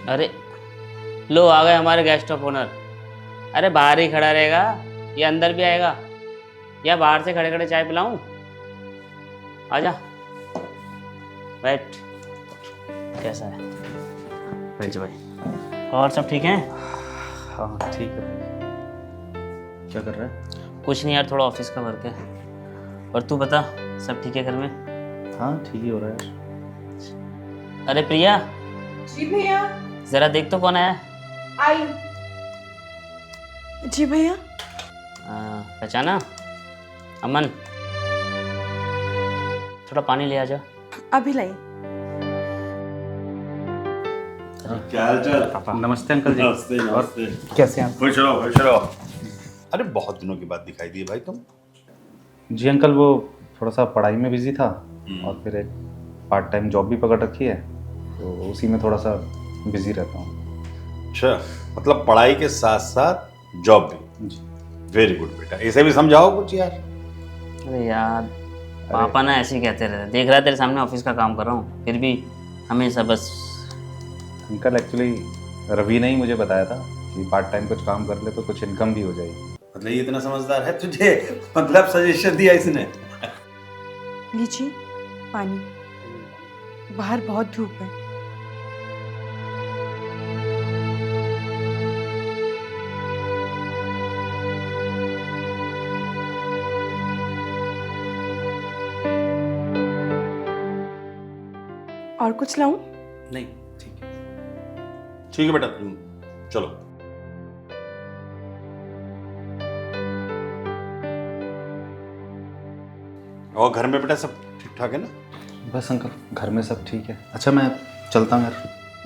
अरे लो आ गए हमारे गेस्ट ऑफ ऑनर। अरे बाहर ही खड़ा रहेगा या अंदर भी आएगा, या बाहर से खड़े खड़े चाय पिलाऊं? आजा बैठ। कैसा है? बैठ जा भाई। और सब ठीक हैं? हाँ ठीक है भाई। क्या कर रहा है? कुछ नहीं यार, थोड़ा ऑफिस का वर्क है। और तू बता, सब ठीक है घर में? हाँ ठीक ही हो रहा है यार। अरे प्रिया, जी भैया। जरा देख तो कौन आया। आई। जी भैया। पहचाना? अमन, थोड़ा पानी ले आ जा। अभी लाई। क्या हाल चाल? नमस्ते अंकल जी। नमस्ते नमस्ते। कैसे हैं आप? खुश रहो खुश रहो। अरे बहुत दिनों के बाद दिखाई दिए भाई तुम। जी अंकल, वो थोड़ा सा पढ़ाई में बिजी था और फिर एक पार्ट टाइम जॉब भी पकड़ रखी है, तो उसी में थोड़ा सा बिजी रहता हूँ। अच्छा, मतलब पढ़ाई के साथ साथ जॉब भी। जी। वेरी गुड बेटा, इसे भी समझाओ कुछ यार। अरे यार पापा ना ऐसे ही कहते रहते, देख रहा है तेरे सामने ऑफिस का काम कर रहा हूँ, फिर भी हमेशा बस। अंकल एक्चुअली रवि ने ही मुझे बताया था कि पार्ट टाइम कुछ काम कर ले तो कुछ इनकम भी हो जाएगी। मतलब ये इतना समझदार है तुझे, मतलब सजेशन दिया इसने। लीजिए पानी। बाहर बहुत धूप है। और कुछ लाऊं? नहीं ठीक है। ठीक है बेटा, चलो। और घर में बेटा सब ठीक ठाक है ना? बस अंकल घर में सब ठीक है। अच्छा मैं चलता हूँ यार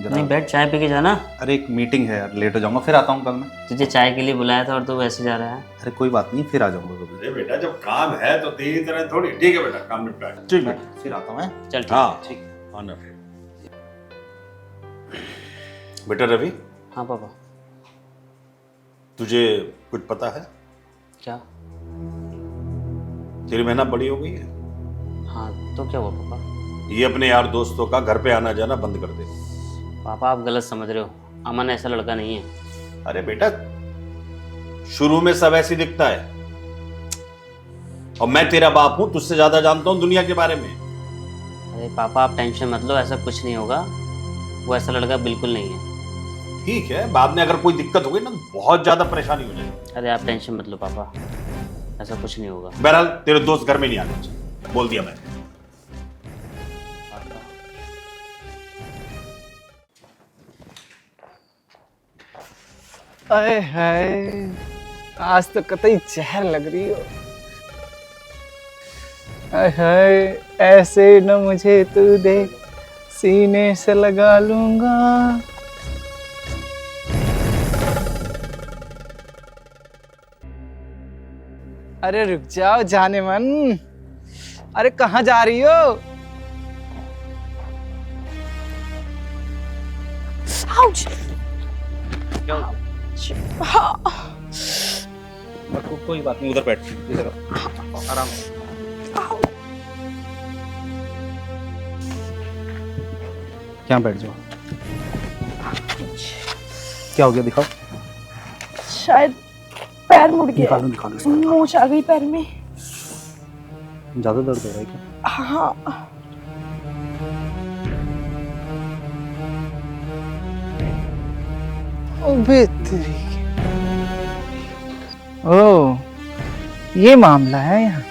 जरा। नहीं बैठ, चाय पी के जाना। अरे एक मीटिंग है यार, लेट हो जाऊंगा, फिर आता हूँ कल मैं। तुझे चाय के लिए बुलाया था और तू वैसे जा रहा है। अरे कोई बात नहीं, फिर आ जाऊंगा कभी। अरे बेटा जब काम है तो तेरी तरह थोड़ी। ठीक है बेटा, काम निपटा। ठीक है फिर आता हूँ मैं। चल ठीक। हाँ ठीक। हाँ ना। बेटा रवि, हाँ पापा। तुझे कुछ पता है? क्या? तेरी मेहनत बड़ी हो गई है। हाँ तो क्या हुआ पापा? ये अपने यार दोस्तों का घर पे आना जाना बंद कर दे। पापा आप गलत समझ रहे हो, अमन ऐसा लड़का नहीं है। अरे बेटा, शुरू में सब ऐसे दिखता है, और मैं तेरा बाप हूं, तुझसे ज्यादा जानता हूं दुनिया के बारे में। अरे पापा आप टेंशन मत लो, ऐसा कुछ नहीं होगा। वो ऐसा लड़का बिल्कुल नहीं है। ठीक है, बाद में अगर कोई दिक्कत हो गई ना तो बहुत ज्यादा परेशानी हो जाएगी। अरे आप टेंशन मत लो पापा, ऐसा कुछ नहीं होगा। बहरहाल तेरे दोस्त घर में नहीं आने चाहिए, बोल दिया मैंने। अरे हाय, आज तो कतई जहर लग रही हो। अरे हाय, ऐसे न मुझे तू देख, सीने से लगा लूंगा। अरे रुक जाओ जाने मन। अरे कहाँ जा रही हो? आउच! क्या हो कोई बात नहीं, उधर बैठ इधर आराम से। यहाँ बैठ जाओ। क्या हो गया दिखाओ। शायद पैर मुड़ गया। निकालो निकालो इसको। मोच आ गई पैर में। ज्यादा दर्द हो रहा है क्या? हाँ। ओबे तेरी। ओ, ये मामला है यहाँ।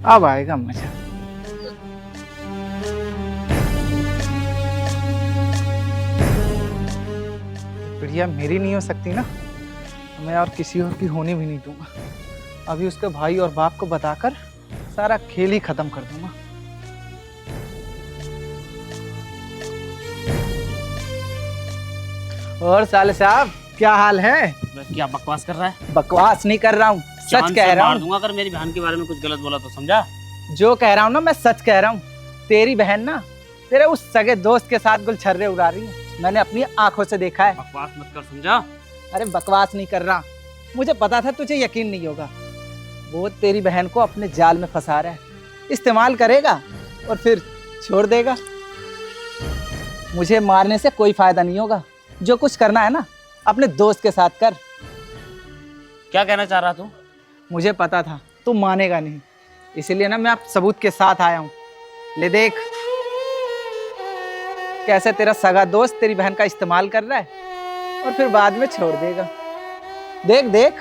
अब आएगा मजा। बढ़िया मेरी नहीं हो सकती ना, मैं और किसी और की होने भी नहीं दूंगा। अभी उसके भाई और बाप को बताकर सारा खेल ही खत्म कर दूंगा। और साले साहब क्या हाल है? क्या बकवास कर रहा है? बकवास नहीं कर रहा हूँ, सच जान कह से रहा मार हूँ। दूंगा अगर मेरी बहन के बारे में कुछ गलत बोला तो, समझा? जो कह रहा हूँ ना मैं सच कह रहा हूँ। तेरी बहन ना तेरे उस सगे दोस्त के साथ गुलछर्रे उड़ा रही है। मैंने अपनी आंखों से देखा है। बकवास मत कर, समझा? अरे बकवास नहीं कर रहा, मुझे पता था तुझे यकीन नहीं होगा। वो तेरी बहन को अपने जाल में फंसा रहा है, इस्तेमाल करेगा और फिर छोड़ देगा। मुझे मारने से कोई फायदा नहीं होगा। जो कुछ करना है ना अपने दोस्त के साथ कर। क्या कहना चाह रहा तू? मुझे पता था तू मानेगा नहीं, इसीलिए ना मैं अब सबूत के साथ आया हूँ। ले देख कैसे तेरा सगा दोस्त तेरी बहन का इस्तेमाल कर रहा है और फिर बाद में छोड़ देगा। देख देख।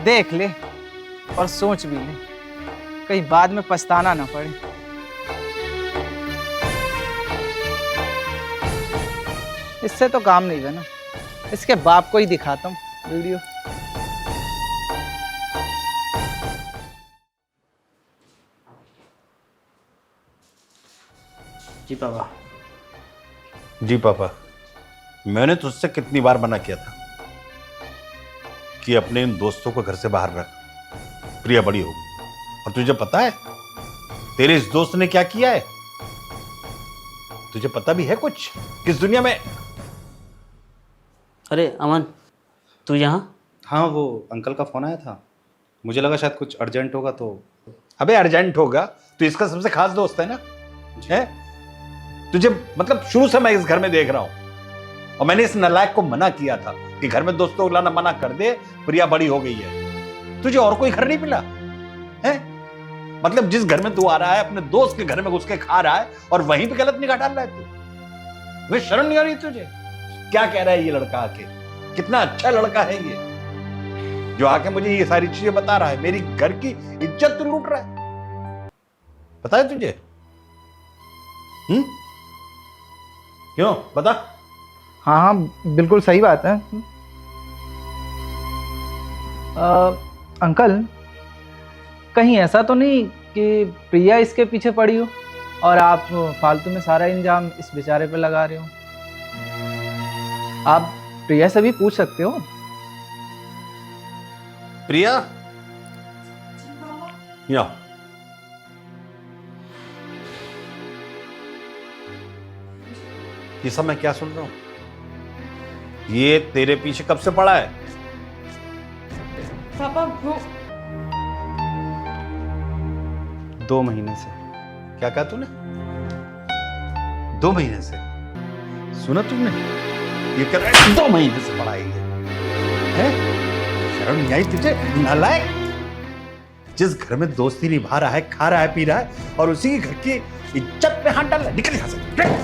देख ले और सोच भी ले, कहीं बाद में पछताना ना पड़े। इससे तो काम नहीं बना, इसके बाप को ही दिखाता हूँ वीडियो। जी पापा। जी पापा, मैंने तुझसे कितनी बार मना किया था कि अपने इन दोस्तों को घर से बाहर रख, प्रिया बड़ी होगी। और तुझे पता है तेरे इस दोस्त ने क्या किया है? तुझे पता भी है कुछ किस दुनिया में? अरे अमन, तू यहाँ? हाँ, वो अंकल का फ़ोन आया था, मुझे लगा शायद कुछ अर्जेंट होगा तो। अबे अर्जेंट होगा तो इसका सबसे खास दोस्त है ना, है? तुझे मतलब शुरू से मैं इस घर में देख रहा हूं और मैंने इस नालायक को मना किया था कि घर में दोस्तों को लाना मना कर दे, प्रिया बड़ी हो गई है। तुझे और कोई घर नहीं मिला है? मतलब जिस घर में तू आ रहा है अपने दोस्त के घर में घुस के खा रहा है और वहीं पे गलत निगाह डाल रहा है तू। वे शर्म नहीं आ रही तुझे? क्या कह रहा है ये लड़का आके? कितना अच्छा लड़का है ये जो आके मुझे ये सारी चीजें बता रहा है। मेरी घर की इज्जत लूट रहा है, पता है तुझे? क्यों बता? हाँ हाँ बिल्कुल सही बात है। अंकल, कहीं ऐसा तो नहीं कि प्रिया इसके पीछे पड़ी हो और आप फालतू में सारा इंजाम इस बेचारे पे लगा रहे हो? आप प्रिया से भी पूछ सकते हो। प्रिया, यहाँ ये सब मैं क्या सुन रहा हूं? ये तेरे पीछे कब से पड़ा है? पापा वो 2 महीने से। क्या कहा तूने? 2 महीने से? सुना तुमने? ये कर रहा है 2 महीने से पड़ा है? शर्म नहीं आई तुझे नालायक? जिस घर में दोस्ती निभा रहा है, खा रहा है, पी रहा है और उसी के घर की इज्जत पे हाथ डाल रहा है। निकल यहां से। क्यों?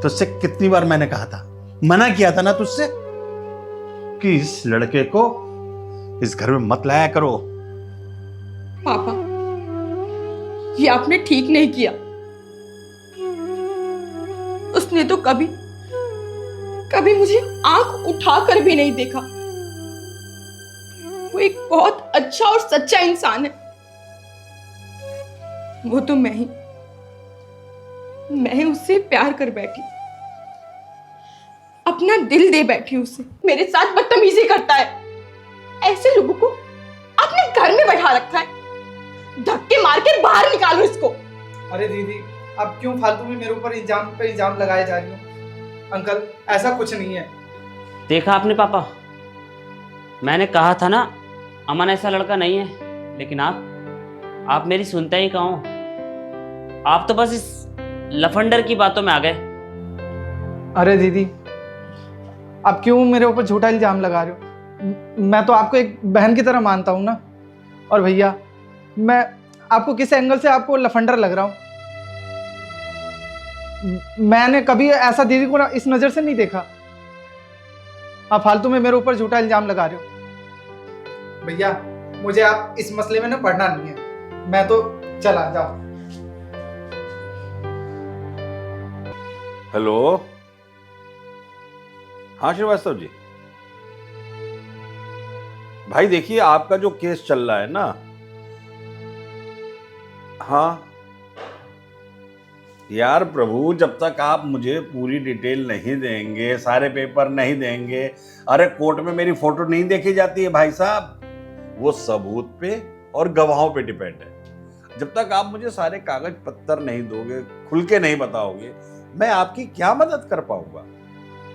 तुझसे कितनी बार मैंने कहा था, मना किया था ना तुझसे कि इस लड़के को इस घर में मत लाया करो। पापा ये आपने ठीक नहीं किया। उसने तो कभी कभी मुझे आंख उठाकर भी नहीं देखा। वो एक बहुत अच्छा और सच्चा इंसान है। वो तो मैं उससे प्यार कर बैठी, अपना दिल दे बैठी उसे। मेरे साथ बदतमीजी करता है। ऐसे लोगों को अपने घर में बैठा रखा है। धक्के मार के बाहर निकालो इसको। अरे दीदी, अब क्यों फालतू में मेरे ऊपर इल्जाम पे इल्जाम लगाए जा रही हो? अंकल, ऐसा कुछ नहीं है। देखा आपने पापा, मैंने कहा था ना अमन ऐसा लड़का नहीं है। लेकिन आप मेरी सुनते ही कहो। आप तो बस इस लफंडर की बातों में आ गए। अरे दीदी, आप क्यों मेरे ऊपर झूठा इल्जाम लगा रहे हो? मैं तो आपको एक बहन की तरह मानता हूँ ना। और भैया, मैं आपको किस एंगल से आपको लफंडर लग रहा हूँ? मैंने कभी ऐसा दीदी को इस नजर से नहीं देखा। आप फालतू में मेरे ऊपर झूठा इल्जाम लगा रहे हो। भैया, मुझे आप इस मसले में ना पढ़ना नहीं है। मैं तो चला जाओ। हेलो, हाँ श्रीवास्तव जी। भाई देखिए, आपका जो केस चल रहा है ना, हाँ यार प्रभु, जब तक आप मुझे पूरी डिटेल नहीं देंगे, सारे पेपर नहीं देंगे, अरे कोर्ट में मेरी फोटो नहीं देखी जाती है भाई साहब, वो सबूत पे और गवाहों पे डिपेंड है। जब तक आप मुझे सारे कागज पत्तर नहीं दोगे, खुल के नहीं बताओगे, मैं आपकी क्या मदद कर पाऊंगा?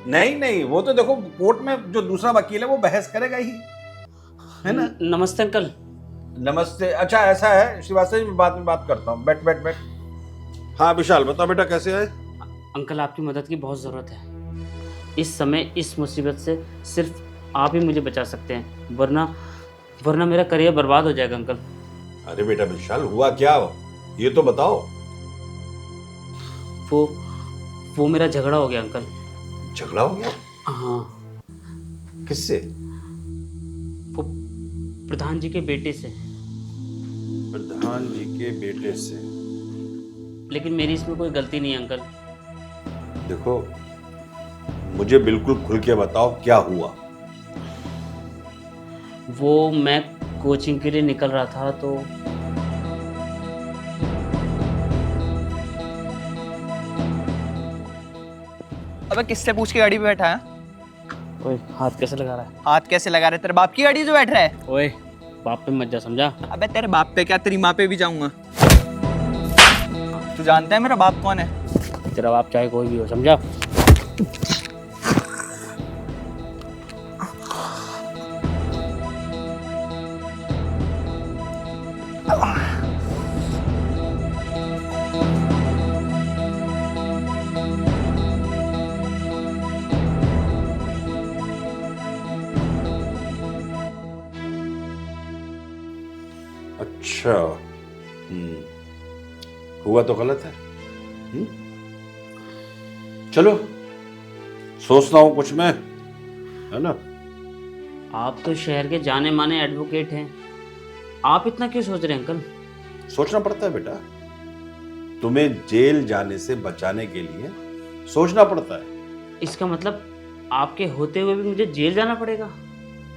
नहीं, वो तो देखो कोर्ट में जो दूसरा वकील है वो बहस करेगा ही, है ना? नमस्ते अंकल। नमस्ते। अच्छा ऐसा है श्रीवास्तव जी, मैं बाद में बात करता हूँ। बैठ। हाँ विशाल, बताओ बेटा कैसे आए? अंकल आपकी मदद की बहुत ज़रूरत है। इस समय इस मुसीबत से सिर्फ आप ही मुझे बचा सकते हैं, वरना मेरा करियर बर्बाद हो जाएगा अंकल। अरे बेटा विशाल, हुआ क्या ये तो बताओ। वो मेरा झगड़ा हो गया अंकल। झगड़ा हो गया? हाँ, किससे? वो प्रधान जी के बेटे से। प्रधान जी के बेटे से? लेकिन मेरी इसमें कोई गलती नहीं है अंकल। देखो, मुझे बिल्कुल खुल के बताओ क्या हुआ। वो मैं कोचिंग के लिए निकल रहा था तो अबे किससे पूछ के गाड़ी पे बैठा है? ओए हाथ कैसे लगा रहा है? हाथ कैसे लगा रहे? तेरे बाप की गाड़ी जो बैठ रहा है? ओए बाप पे मत जा, समझा? अबे तेरे बाप पे क्या, तेरी माँ पे भी जाऊंगा। तू जानता है मेरा बाप कौन है? तेरा बाप चाहे कोई भी हो, समझा? अच्छा, हुआ तो गलत है। चलो, सोचता हूं कुछ मैं, है ना? आप तो शहर के जाने माने एडवोकेट हैं, आप इतना क्यों सोच रहे हैं अंकल? सोचना पड़ता है बेटा, तुम्हें जेल जाने से बचाने के लिए सोचना पड़ता है। इसका मतलब आपके होते हुए भी मुझे जेल जाना पड़ेगा?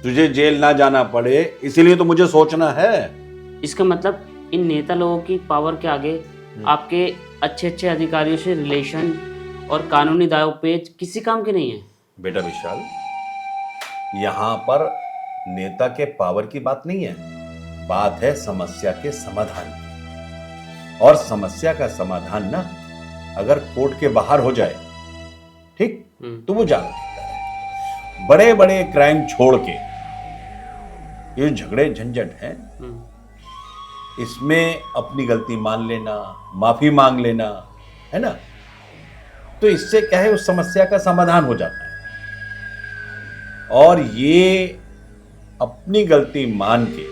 तुझे जेल ना जाना पड़े इसीलिए तो मुझे सोचना है। इसका मतलब इन नेता लोगों की पावर के आगे आपके अच्छे अधिकारियों से रिलेशन और कानूनी दावपेच किसी काम के नहीं है। बेटा विशाल, यहाँ पर नेता के पावर की बात नहीं है, बात है समस्या के समाधान की। और समस्या का समाधान ना अगर कोर्ट के बाहर हो जाए, ठीक, तो वो जान लेता है। बड़े बड़े क्राइम छोड़ के ये झगड़े झंझट हैं, इसमें अपनी गलती मान लेना, माफी मांग लेना, है ना, तो इससे क्या है, उस समस्या का समाधान हो जाता है। और ये अपनी गलती मान के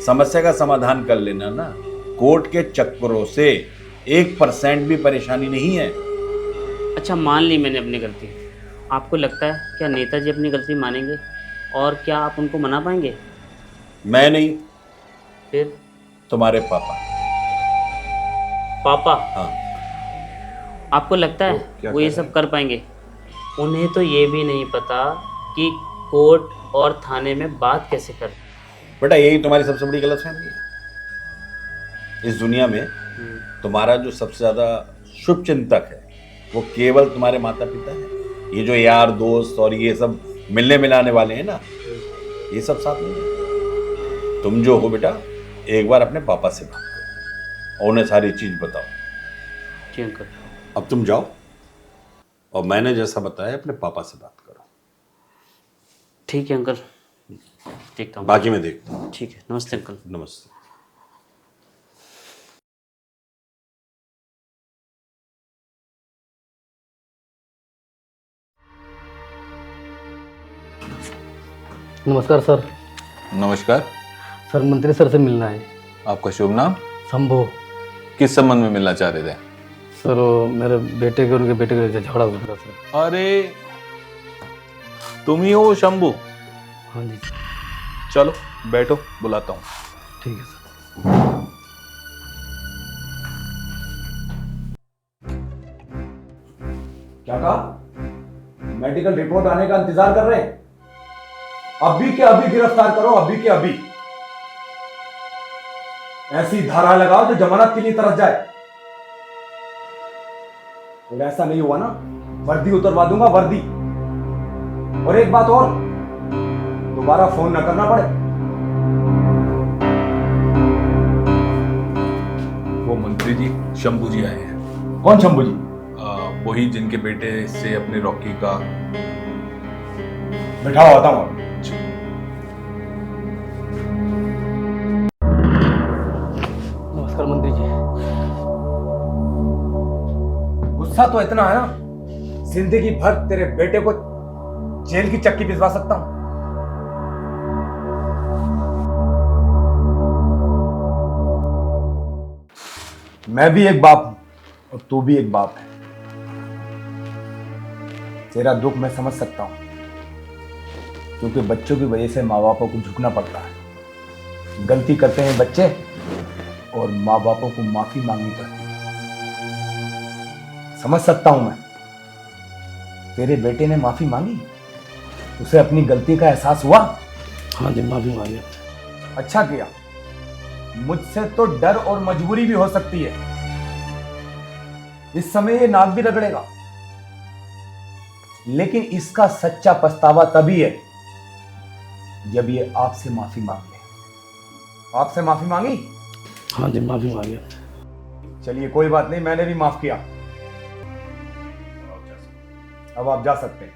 समस्या का समाधान कर लेना ना, कोर्ट के चक्करों से 1% भी परेशानी नहीं है। अच्छा, मान ली मैंने अपनी गलती। आपको लगता है क्या नेताजी अपनी गलती मानेंगे? और क्या आप उनको मना पाएंगे? मैं नहीं, फिर तुम्हारे पापा। पापा? हाँ। आपको लगता है क्या वो ये कह सब कर पाएंगे? उन्हें तो ये भी नहीं पता कि कोर्ट और थाने में बात कैसे कर। बेटा यही तुम्हारी सबसे बड़ी गलतफहमी है। इस दुनिया में तुम्हारा जो सबसे ज्यादा शुभ चिंतक है वो केवल तुम्हारे माता पिता है। ये जो यार दोस्त और ये सब मिलने मिलाने वाले हैं ना, ये सब साथ नहीं है। तुम जो हो बेटा, एक बार अपने पापा से बात करो और उन्हें सारी चीज बताओ। जी अंकल। अब तुम जाओ और मैंने जैसा बताया अपने पापा से बात करो। ठीक है अंकल, देखता हूँ। बाकी मैं देखता हूँ। ठीक है, नमस्ते अंकल। नमस्ते। नमस्कार सर। नमस्कार सर, मंत्री सर से मिलना है। आपका शुभ नाम? शंभू। किस संबंध में मिलना चाह रहे थे? सर, वो मेरे बेटे के उनके बेटे के झगड़ा हो रहा सर। अरे तुम ही हो शंभू? हाँ जी। चलो बैठो, बुलाता हूँ। ठीक है सर। क्या कहा? मेडिकल रिपोर्ट आने का इंतजार कर रहे हैं? अभी के अभी गिरफ्तार करो, अभी के अभी। ऐसी धारा लगाओ जो जमानत के लिए तरस जाए। अगर ऐसा नहीं हुआ ना, वर्दी उतरवा दूंगा, वर्दी। और एक बात और, दोबारा फोन ना करना पड़े। वो मंत्री जी शंभू जी आए हैं। कौन शंभू जी? वही जिनके बेटे से अपने रॉकी का। बिठाओ, आता हूँ। नमस्कार मंत्री जी। गुस्सा तो इतना है ना, जिंदगी भर तेरे बेटे को जेल की चक्की भिजवा सकता हूं। मैं भी एक बाप हूं और तू भी एक बाप है। तेरा दुख मैं समझ सकता हूं, क्योंकि बच्चों की वजह से माँ बापों को झुकना पड़ता है। गलती करते हैं बच्चे और माँ बापों को माफी मांगनी पड़ती है। समझ सकता हूं मैं। तेरे बेटे ने माफी मांगी, उसे अपनी गलती का एहसास हुआ। हाँ जी, माफी मांगी। अच्छा किया। मुझसे तो डर और मजबूरी भी हो सकती है। इस समय ये नाक भी रगड़ेगा, लेकिन इसका सच्चा पछतावा तभी है जब ये आपसे माफी मांग ले। आपसे माफी मांगी? हाँ जी, माफी मांगी। चलिए कोई बात नहीं, मैंने भी माफ किया। अब आप जा सकते हैं।